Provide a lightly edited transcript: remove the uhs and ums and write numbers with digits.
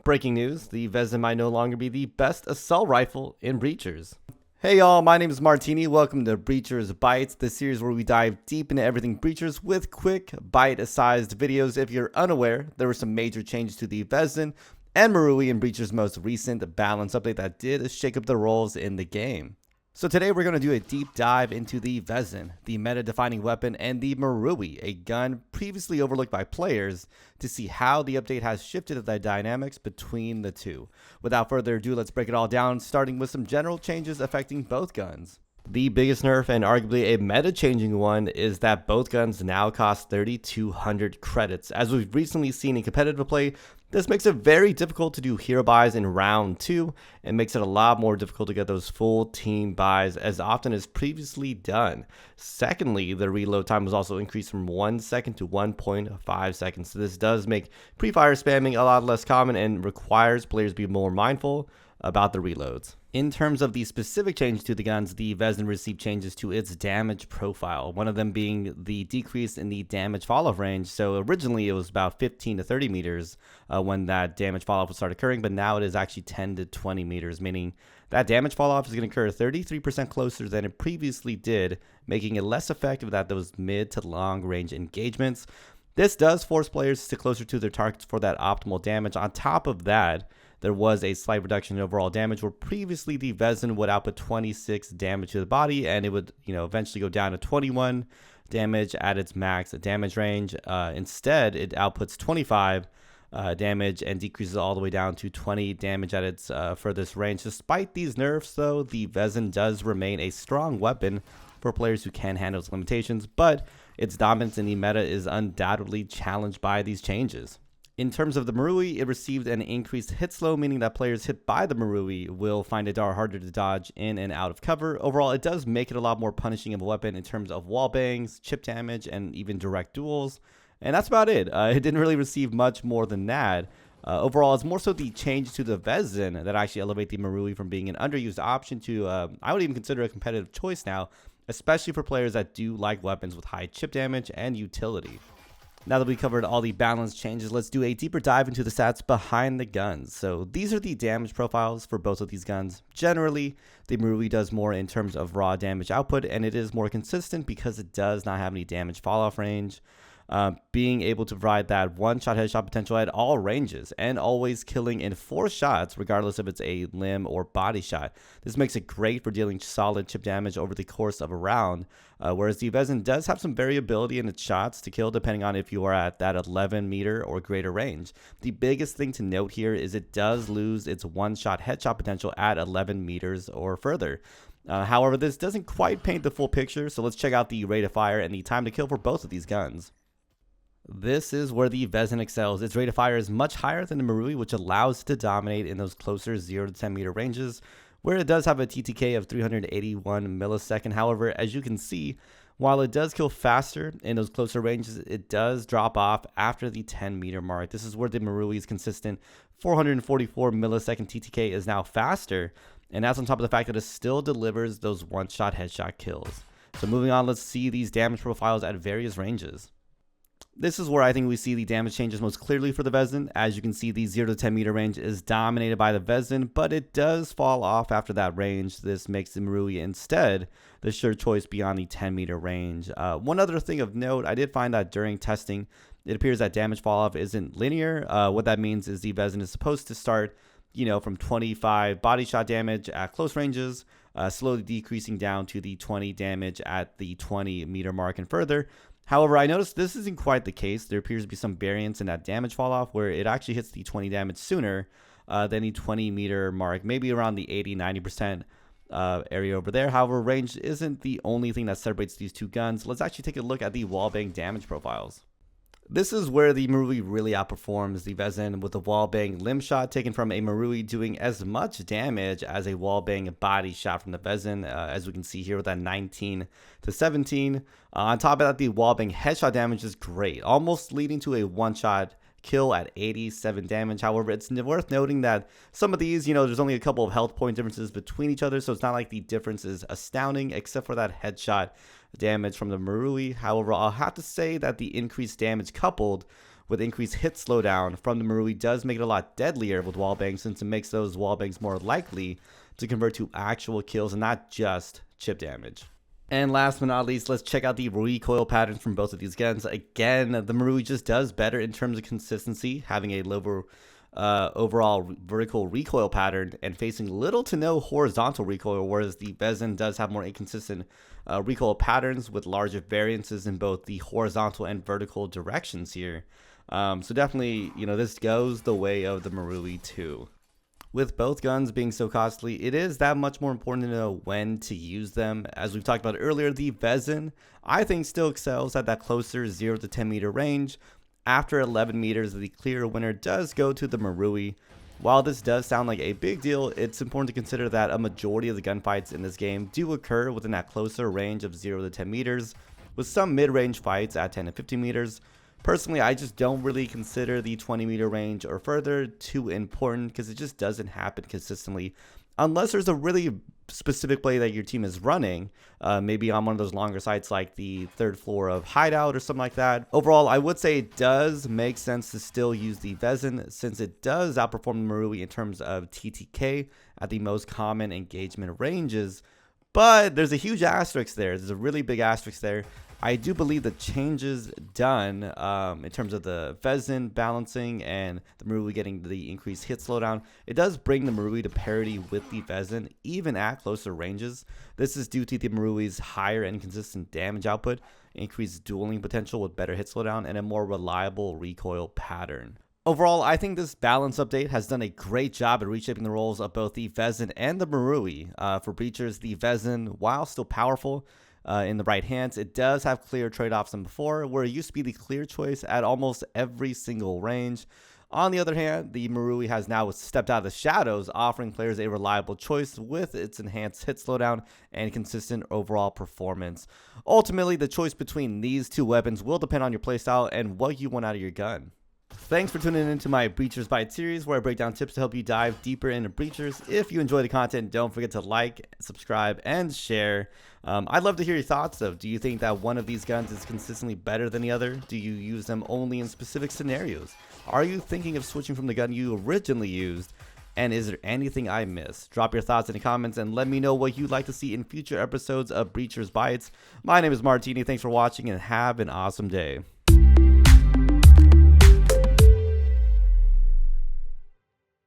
breaking news, the Vezin might no longer be the best assault rifle in Breachers. Hey y'all, my name is Martini. Welcome to Breachers Bites, the series where we dive deep into everything Breachers with quick, bite-sized videos. If you're unaware, there were some major changes to the Vezin and Marui in Breachers' most recent balance update that did shake up the roles in the game. So today we're going to do a deep dive into the Vezin, the meta-defining weapon, and the Marui, a gun previously overlooked by players, to see how the update has shifted the dynamics between the two. Without further ado, let's break it all down, starting with some general changes affecting both guns. The biggest nerf, and arguably a meta-changing one, is that both guns now cost 3,200 credits. As we've recently seen in competitive play, this makes it very difficult to do hero buys in round 2, and makes it a lot more difficult to get those full team buys as often as previously done. Secondly, the reload time was also increased from 1 second to 1.5 seconds. So this does make pre-fire spamming a lot less common and requires players to be more mindful about the reloads. In terms of the specific changes to the guns, the Vezin received changes to its damage profile, one of them being the decrease in the damage fall-off range. So originally it was about 15 to 30 meters when that damage fall-off would start occurring, but now it is actually 10 to 20 meters, meaning that damage fall-off is going to occur 33% closer than it previously did, making it less effective at those mid to long range engagements. This does force players to stick closer to their targets for that optimal damage. On top of that, there was a slight reduction in overall damage, where previously the Vezin would output 26 damage to the body, and it would, eventually go down to 21 damage at its max damage range. Instead, it outputs 25 damage and decreases all the way down to 20 damage at its furthest range. Despite these nerfs, though, the Vezin does remain a strong weapon for players who can handle its limitations, but its dominance in the meta is undoubtedly challenged by these changes. In terms of the Marui, it received an increased hit slow, meaning that players hit by the Marui will find it harder to dodge in and out of cover. Overall, it does make it a lot more punishing of a weapon in terms of wall bangs, chip damage, and even direct duels. And that's about it. It didn't really receive much more than that. Overall, it's more so the change to the Vezin that actually elevate the Marui from being an underused option to, I would even consider a competitive choice now, especially for players that do like weapons with high chip damage and utility. Now that we covered all the balance changes, let's do a deeper dive into the stats behind the guns. So these are the damage profiles for both of these guns. Generally, the Marui does more in terms of raw damage output, and it is more consistent because it does not have any damage fall-off range. Being able to provide that one-shot headshot potential at all ranges and always killing in 4 shots regardless if it's a limb or body shot. This makes it great for dealing solid chip damage over the course of a round, whereas the Vezin does have some variability in its shots to kill depending on if you are at that 11 meter or greater range. The biggest thing to note here is it does lose its one-shot headshot potential at 11 meters or further. However, this doesn't quite paint the full picture, so let's check out the rate of fire and the time to kill for both of these guns. This is where the Vezin excels. Its rate of fire is much higher than the Marui, which allows it to dominate in those closer 0 to 10 meter ranges, where it does have a TTK of 381 millisecond. However, as you can see, while it does kill faster in those closer ranges, it does drop off after the 10 meter mark. This is where the Marui is consistent. 444 millisecond TTK is now faster, and that's on top of the fact that it still delivers those one-shot headshot kills. So moving on, let's see these damage profiles at various ranges. This is where I think we see the damage changes most clearly for the Vezin. As you can see, the 0 to 10 meter range is dominated by the Vezin, but it does fall off after that range. This makes the Marui instead the sure choice beyond the 10 meter range. One other thing of note, I did find that during testing, it appears that damage fall off isn't linear. What that means is the Vezin is supposed to start, from 25 body shot damage at close ranges, slowly decreasing down to the 20 damage at the 20 meter mark and further. However, I noticed this isn't quite the case. There appears to be some variance in that damage fall off where it actually hits the 20 damage sooner than the 20 meter mark, maybe around the 80-90% area over there. However, range isn't the only thing that separates these two guns. Let's actually take a look at the Wallbang damage profiles. This is where the Marui really outperforms the Vezin, with the Wallbang limb shot taken from a Marui doing as much damage as a Wallbang body shot from the Vezin, as we can see here with that 19 to 17. On top of that, the Wallbang headshot damage is great, almost leading to a one-shot kill at 87 damage. However, it's worth noting that some of these, there's only a couple of health point differences between each other, so it's not like the difference is astounding, except for that headshot damage from the Marui. However, I'll have to say that the increased damage coupled with increased hit slowdown from the Marui does make it a lot deadlier with Wallbang, since it makes those Wallbangs more likely to convert to actual kills and not just chip damage. And last but not least, let's check out the recoil patterns from both of these guns. Again, the Marui just does better in terms of consistency, having a lower overall vertical recoil pattern and facing little to no horizontal recoil, whereas the Vezin does have more inconsistent recoil patterns with larger variances in both the horizontal and vertical directions here. So definitely, this goes the way of the Marui too. With both guns being so costly, it is that much more important to know when to use them. As we've talked about earlier, the Vezin, I think, still excels at that closer 0 to 10 meter range. After 11 meters, the clear winner does go to the Marui. While this does sound like a big deal, it's important to consider that a majority of the gunfights in this game do occur within that closer range of 0 to 10 meters, with some mid-range fights at 10 to 15 meters. Personally, I just don't really consider the 20 meter range or further too important, because it just doesn't happen consistently unless there's a really specific play that your team is running, maybe on one of those longer sites like the third floor of Hideout or something like that. Overall, I would say it does make sense to still use the Vezin, since it does outperform the Marui in terms of TTK at the most common engagement ranges. But there's a huge asterisk there. There's a really big asterisk there. I do believe the changes done in terms of the Vezin balancing and the Marui getting the increased hit slowdown, it does bring the Marui to parity with the Vezin, even at closer ranges. This is due to the Marui's higher and consistent damage output, increased dueling potential with better hit slowdown, and a more reliable recoil pattern. Overall, I think this balance update has done a great job at reshaping the roles of both the Vezin and the Marui. For breachers, the Vezin, while still powerful in the right hands, it does have clear trade-offs than before, where it used to be the clear choice at almost every single range. On the other hand, the Marui has now stepped out of the shadows, offering players a reliable choice with its enhanced hit slowdown and consistent overall performance. Ultimately, the choice between these two weapons will depend on your playstyle and what you want out of your gun. Thanks for tuning into my Breachers Bite series, where I break down tips to help you dive deeper into breachers. If you enjoy the content, don't forget to like, subscribe, and share. I'd love to hear your thoughts though. Do you think that one of these guns is consistently better than the other? Do you use them only in specific scenarios? Are you thinking of switching from the gun you originally used? And is there anything I missed? Drop your thoughts in the comments and let me know what you'd like to see in future episodes of Breachers Bites. My name is Martini. Thanks for watching and have an awesome day.